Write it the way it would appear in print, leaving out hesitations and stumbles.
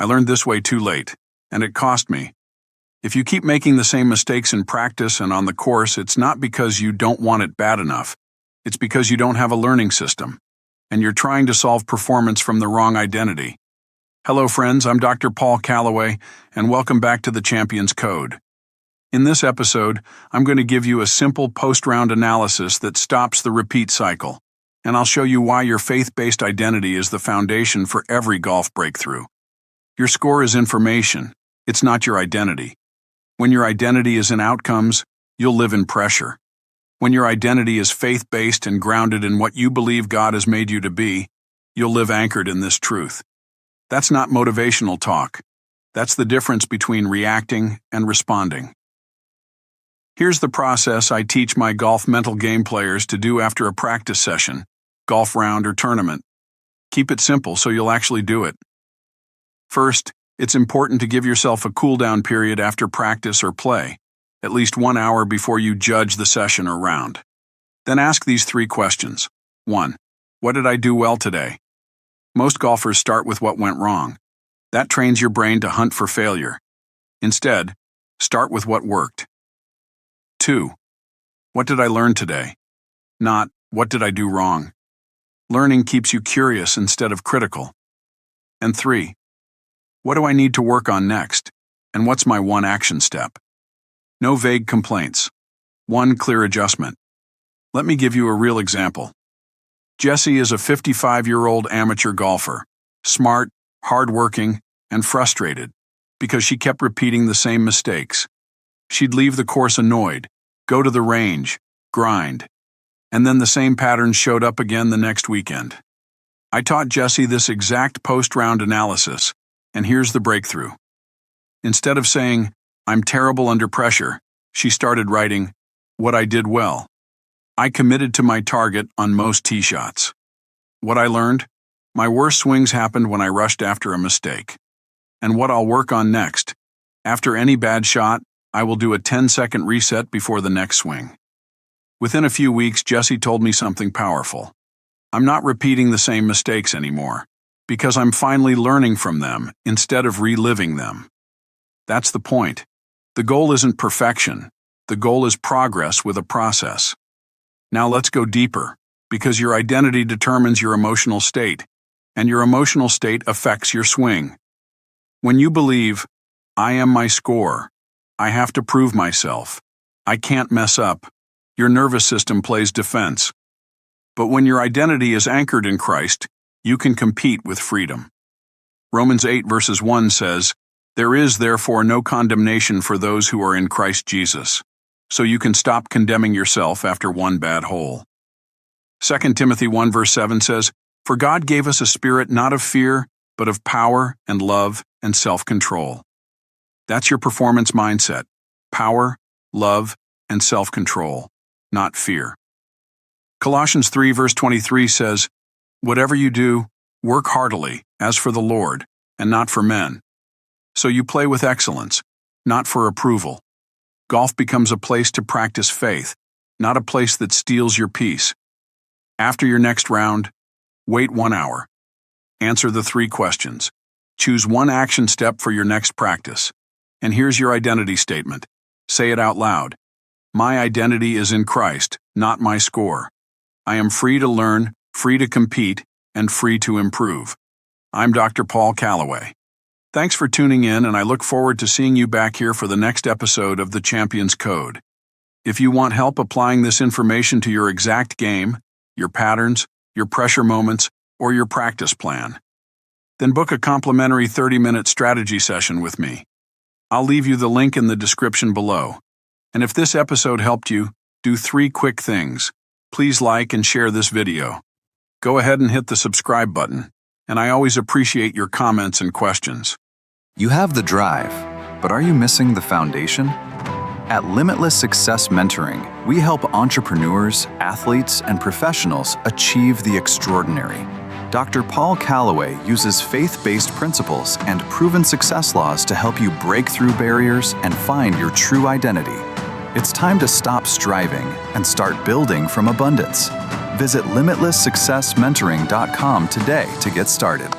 I learned this way too late, and it cost me. If you keep making the same mistakes in practice and on the course, it's not because you don't want it bad enough. It's because you don't have a learning system, and you're trying to solve performance from the wrong identity. Hello friends, I'm Dr. Paul Callaway, and welcome back to the Champions Code. In this episode, I'm going to give you a simple post-round analysis that stops the repeat cycle, and I'll show you why your faith-based identity is the foundation for every golf breakthrough. Your score is information, it's not your identity. When your identity is in outcomes, you'll live in pressure. When your identity is faith-based and grounded in what you believe God has made you to be, you'll live anchored in this truth. That's not motivational talk. That's the difference between reacting and responding. Here's the process I teach my golf mental game players to do after a practice session, golf round, or tournament. Keep it simple so you'll actually do it. First, it's important to give yourself a cooldown period after practice or play, at least 1 hour before you judge the session or round. Then ask these 3 questions. 1. What did I do well today? Most golfers start with what went wrong. That trains your brain to hunt for failure. Instead, start with what worked. 2. What did I learn today? Not, what did I do wrong? Learning keeps you curious instead of critical. And 3. What do I need to work on next? And what's my one action step? No vague complaints. One clear adjustment. Let me give you a real example. Jessie is a 55-year-old amateur golfer, smart, hardworking, and frustrated because she kept repeating the same mistakes. She'd leave the course annoyed, go to the range, grind, and then the same patterns showed up again the next weekend. I taught Jessie this exact post-round analysis, and here's the breakthrough. Instead of saying, "I'm terrible under pressure," she started writing, "What I did well. I committed to my target on most tee shots." What I learned? My worst swings happened when I rushed after a mistake. And what I'll work on next? After any bad shot, I will do a 10-second reset before the next swing. Within a few weeks, Jessie told me something powerful. I'm not repeating the same mistakes anymore, because I'm finally learning from them instead of reliving them. That's the point. The goal isn't perfection. The goal is progress with a process. Now let's go deeper, because your identity determines your emotional state, and your emotional state affects your swing. When you believe, "I am my score, I have to prove myself, I can't mess up," your nervous system plays defense. But when your identity is anchored in Christ, you can compete with freedom. Romans 8 verses 1 says, "There is therefore no condemnation for those who are in Christ Jesus." So you can stop condemning yourself after one bad hole. 2 Timothy 1 verse 7 says, "For God gave us a spirit not of fear, but of power and love and self-control." That's your performance mindset. Power, love, and self-control, not fear. Colossians 3 verse 23 says, "Whatever you do, work heartily, as for the Lord, and not for men." So you play with excellence, not for approval. Golf becomes a place to practice faith, not a place that steals your peace. After your next round, wait 1 hour. Answer the 3 questions. Choose one action step for your next practice. And here's your identity statement. Say it out loud. My identity is in Christ, not my score. I am free to learn, free to compete, and free to improve. I'm Dr. Paul Callaway. Thanks for tuning in, and I look forward to seeing you back here for the next episode of the Champions Code. If you want help applying this information to your exact game, your patterns, your pressure moments, or your practice plan, then book a complimentary 30-minute strategy session with me. I'll leave you the link in the description below. And if this episode helped you, do 3 quick things. Please like and share this video. Go ahead and hit the subscribe button, and I always appreciate your comments and questions. You have the drive, but are you missing the foundation? At Limitless Success Mentoring, we help entrepreneurs, athletes, and professionals achieve the extraordinary. Dr. Paul Callaway uses faith-based principles and proven success laws to help you break through barriers and find your true identity. It's time to stop striving and start building from abundance. Visit limitlesssuccessmentoring.com today to get started.